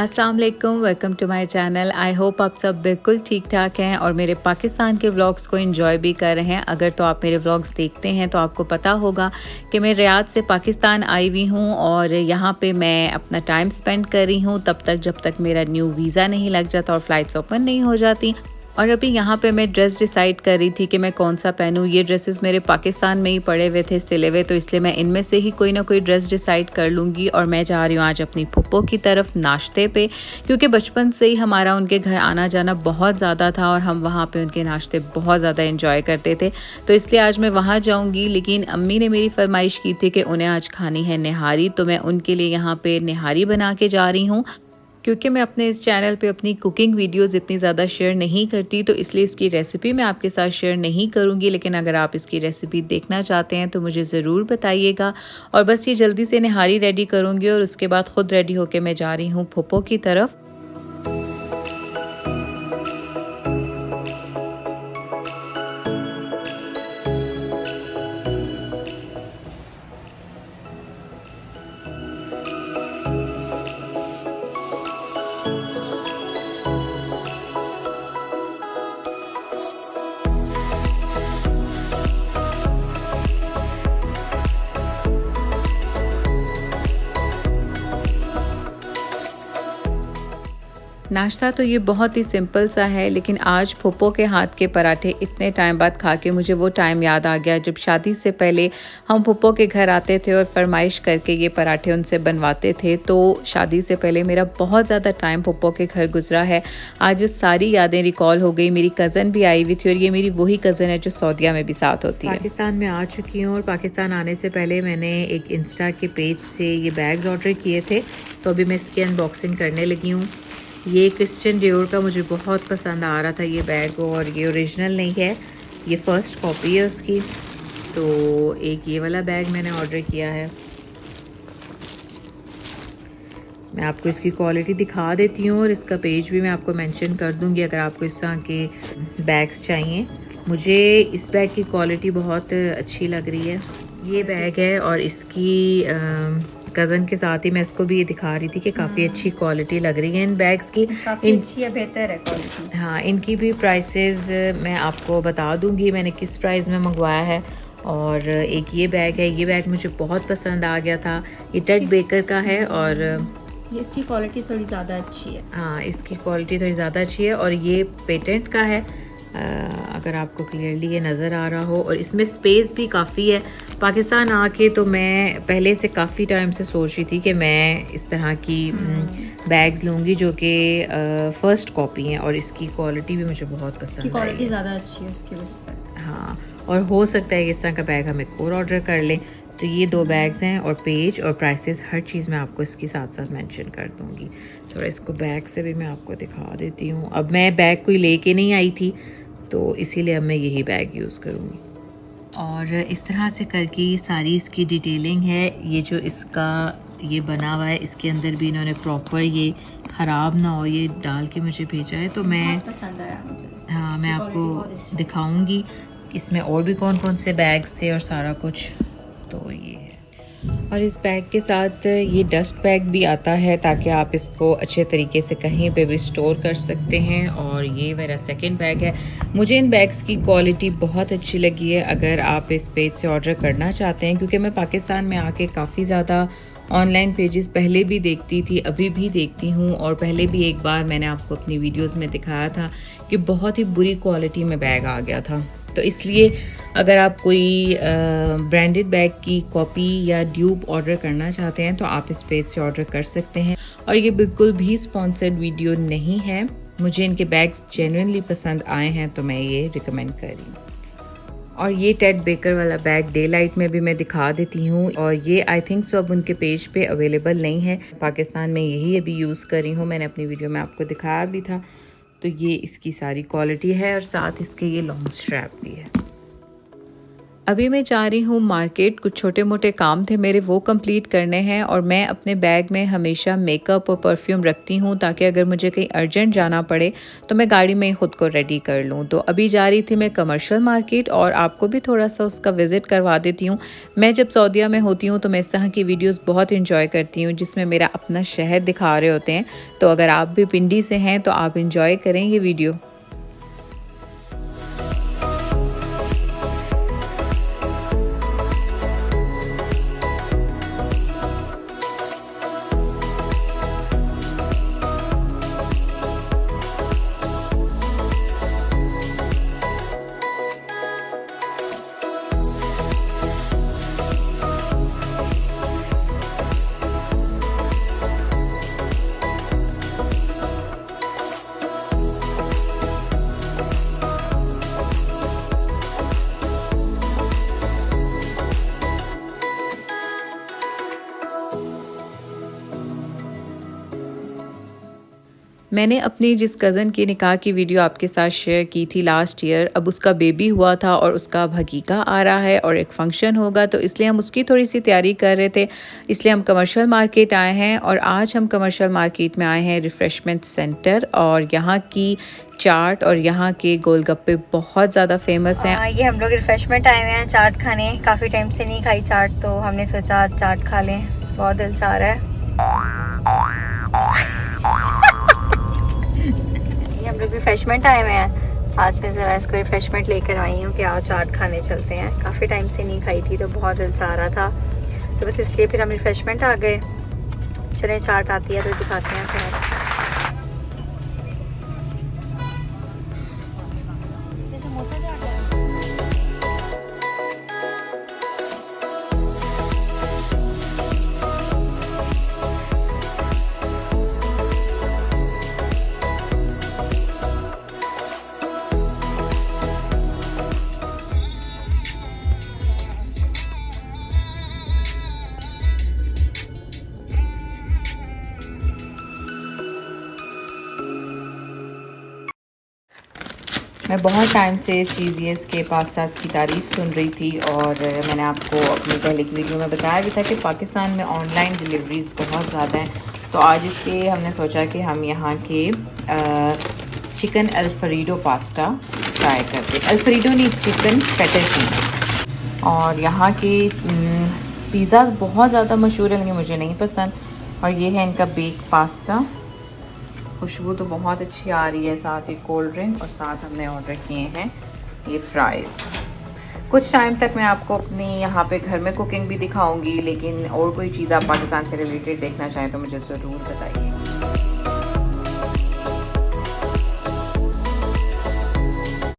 अस्सलाम वालेकुम, welcome to my channel. I hope आप सब बिल्कुल ठीक ठाक हैं और मेरे पाकिस्तान के व्लॉग्स को एंजॉय भी कर रहे हैं। अगर तो आप मेरे व्लॉग्स देखते हैं तो आपको पता होगा कि मैं रियाद से पाकिस्तान आई हुई हूँ और यहाँ पे मैं अपना टाइम स्पेंड कर रही हूँ तब तक जब तक मेरा न्यू वीज़ा नहीं लग जाता और फ़्लाइट्स ओपन नहीं हो जाती। और अभी यहाँ पे मैं ड्रेस डिसाइड कर रही थी कि मैं कौन सा पहनूँ। ये ड्रेसेस मेरे पाकिस्तान में ही पड़े हुए थे सिले हुए, तो इसलिए मैं इनमें से ही कोई ना कोई ड्रेस डिसाइड कर लूँगी। और मैं जा रही हूँ आज अपनी फुप्पो की तरफ नाश्ते पे, क्योंकि बचपन से ही हमारा उनके घर आना जाना बहुत ज़्यादा था और हम वहाँ पे उनके नाश्ते बहुत ज़्यादा इंजॉय करते थे, तो इसलिए आज मैं वहाँ जाऊँगी। लेकिन अम्मी ने मेरी फरमाइश की थी कि उन्हें आज खानी है निहारी, तो मैं उनके लिए यहाँ पे निहारी बना के जा रही हूँ। क्योंकि मैं अपने इस चैनल पे अपनी कुकिंग वीडियोस इतनी ज़्यादा शेयर नहीं करती, तो इसलिए इसकी रेसिपी मैं आपके साथ शेयर नहीं करूँगी। लेकिन अगर आप इसकी रेसिपी देखना चाहते हैं तो मुझे ज़रूर बताइएगा। और बस ये जल्दी से निहारी रेडी करूँगी और उसके बाद ख़ुद रेडी होकर मैं जा रही हूँ फुप्पो की तरफ। नाश्ता तो ये बहुत ही सिंपल सा है, लेकिन आज फुप्पो के हाथ के पराठे इतने टाइम बाद खा के मुझे वो टाइम याद आ गया जब शादी से पहले हम फुप्पो के घर आते थे और फरमाइश करके ये पराठे उनसे बनवाते थे। तो शादी से पहले मेरा बहुत ज़्यादा टाइम फुप्पो के घर गुजरा है। आज वो सारी यादें रिकॉल हो गई। मेरी कज़न भी आई हुई थी और ये मेरी वही कज़न है जो सऊदीया में भी साथ होती है। पाकिस्तान में आ चुकी हूँ और पाकिस्तान आने से पहले मैंने एक इंस्टा के पेज से ये बैग्स ऑर्डर किए थे, तो अभी मैं इसकी अनबॉक्सिंग करने लगी हूँ। ये क्रिश्चियन डियोर का मुझे बहुत पसंद आ रहा था ये बैग, और ये ओरिजिनल नहीं है, ये फ़र्स्ट कॉपी है उसकी। तो एक ये वाला बैग मैंने ऑर्डर किया है। मैं आपको इसकी क्वालिटी दिखा देती हूँ और इसका पेज भी मैं आपको मेंशन कर दूँगी अगर आपको इस तरह के बैग्स चाहिए। मुझे इस बैग की क्वालिटी बहुत अच्छी लग रही है। ये बैग है और इसकी कज़न के साथ ही मैं इसको भी ये दिखा रही थी कि काफ़ी अच्छी क्वालिटी लग रही है इन बैग्स की। काफ़ी अच्छी है, बेहतर है क्वालिटी। हाँ, इनकी भी प्राइसेस मैं आपको बता दूंगी मैंने किस प्राइस में मंगवाया है। और एक ये बैग है, ये बैग मुझे बहुत पसंद आ गया था। ये टेड बेकर का है और इसकी क्वालिटी थोड़ी ज़्यादा अच्छी है। हाँ, इसकी क्वालिटी थोड़ी ज़्यादा अच्छी है और ये पेटेंट का है, अगर आपको क्लियरली ये नज़र आ रहा हो। और इसमें स्पेस भी काफ़ी है। पाकिस्तान आके तो मैं पहले से काफ़ी टाइम से सोच रही थी कि मैं इस तरह की बैग्स लूँगी जो कि फ़र्स्ट कॉपी हैं, और इसकी क्वालिटी भी मुझे बहुत पसंद आई। क्वालिटी ज़्यादा अच्छी है उसकी वजह से। हाँ, और हो सकता है कि इस तरह का बैग हम एक और ऑर्डर कर लें। तो ये 2 बैग्स हैं और पेज और प्राइसेस हर चीज़ मैं आपको इसके साथ साथ मेंशन कर दूँगी। थोड़ा इसको बैग से भी मैं आपको दिखा देती हूँ। अब मैं बैग कोई लेके नहीं आई थी, तो इसीलिए अब मैं यही बैग यूज़ करूँगी। और इस तरह से करके सारी इसकी डिटेलिंग है। ये जो इसका ये बना हुआ है, इसके अंदर भी इन्होंने प्रॉपर ये ख़राब ना हो ये डाल के मुझे भेजा है। तो मैं पसंद आया मुझे। हाँ, मैं आपको दिखाऊंगी इसमें और भी कौन कौन से बैग्स थे और सारा कुछ। तो ये है, और इस बैग के साथ ये डस्ट बैग भी आता है ताकि आप इसको अच्छे तरीके से कहीं पे भी स्टोर कर सकते हैं। और ये मेरा सेकंड बैग है। मुझे इन बैग्स की क्वालिटी बहुत अच्छी लगी है। अगर आप इस पेज से ऑर्डर करना चाहते हैं, क्योंकि मैं पाकिस्तान में आके काफ़ी ज़्यादा ऑनलाइन पेजेस पहले भी देखती थी, अभी भी देखती हूँ, और पहले भी एक बार मैंने आपको अपनी वीडियोज़ में दिखाया था कि बहुत ही बुरी क्वालिटी में बैग आ गया था। तो इसलिए अगर आप कोई ब्रांडेड बैग की कॉपी या ड्यूब ऑर्डर करना चाहते हैं तो आप इस पेज से ऑर्डर कर सकते हैं। और ये बिल्कुल भी स्पॉन्सर्ड वीडियो नहीं है। मुझे इनके बैग्स जेन्युइनली पसंद आए हैं तो मैं ये रिकमेंड कर रही हूँ। और ये टेड बेकर वाला बैग डे लाइट में भी मैं दिखा देती हूँ, और ये आई थिंक सो अब उनके पेज पे अवेलेबल नहीं है। पाकिस्तान में यही अभी यूज़ कर रही हूँ। मैंने अपनी वीडियो में आपको दिखाया भी था। तो ये इसकी सारी क्वालिटी है और साथ इसके ये लॉन्ग स्ट्रैप भी है। अभी मैं जा रही हूँ मार्केट, कुछ छोटे मोटे काम थे मेरे, वो कंप्लीट करने हैं। और मैं अपने बैग में हमेशा मेकअप और परफ्यूम रखती हूँ ताकि अगर मुझे कहीं अर्जेंट जाना पड़े तो मैं गाड़ी में ही ख़ुद को रेडी कर लूँ। तो अभी जा रही थी मैं कमर्शियल मार्केट और आपको भी थोड़ा सा उसका विज़िट करवा देती हूँ। मैं जब सऊदीया में होती हूँ तो मैं इस तरह की वीडियोज़ बहुत इंजॉय करती हूँ जिसमें मेरा अपना शहर दिखा रहे होते हैं। तो अगर आप भी पिंडी से हैं तो आप इंजॉय करें ये वीडियो। मैंने अपनी जिस कज़न की निकाह की वीडियो आपके साथ शेयर की थी लास्ट ईयर, अब उसका बेबी हुआ था और उसका भगीका आ रहा है और एक फ़ंक्शन होगा, तो इसलिए हम उसकी थोड़ी सी तैयारी कर रहे थे। इसलिए हम कमर्शियल मार्केट आए हैं और आज हम कमर्शियल मार्केट में आए हैं रिफ़्रेशमेंट सेंटर। और यहाँ की चाट और यहाँ के गोलगप्पे बहुत ज़्यादा फेमस हैं। ये हम लोग रिफ़्रेशमेंट आए हुए हैं चाट खाने। काफ़ी टाइम से नहीं खाई चाट, तो हमने सोचा आज चाट खा लें, बहुत दिल चाह रहा है। हम लोग रिफ़्रेशमेंट आए हुए हैं। आज मैं ज़रा इसको रिफ़्रेशमेंट लेकर आई हूँ कि आओ चाट खाने चलते हैं। काफ़ी टाइम से नहीं खाई थी तो बहुत दिल चाह रहा था, तो बस इसलिए फिर हम रिफ़्रेशमेंट आ गए। चलें चाट आती है तो दिखाते हैं फिर। मैं बहुत टाइम से चीज़ियस के पास्तास की तारीफ़ सुन रही थी और मैंने आपको अपनी पहले की वीडियो में बताया भी था कि पाकिस्तान में ऑनलाइन डिलीवरीज़ बहुत ज़्यादा हैं। तो आज इसलिए हमने सोचा कि हम यहाँ के चिकन अल्फ्रेडो पास्ता ट्राई करते। अल्फ्रेडो नहीं, चिकन फेटेशिन। और यहाँ के पिज़्ज़ाज़ बहुत ज़्यादा मशहूर है लेकिन मुझे नहीं पसंद। और ये है इनका बेक पास्ता। खुशबू तो बहुत अच्छी आ रही है, साथ ही कोल्ड ड्रिंक और साथ हमने ऑर्डर किए हैं ये फ्राइज़। कुछ टाइम तक मैं आपको अपनी यहाँ पे घर में कुकिंग भी दिखाऊंगी, लेकिन और कोई चीज़ आप पाकिस्तान से रिलेटेड देखना चाहें तो मुझे ज़रूर बताइए।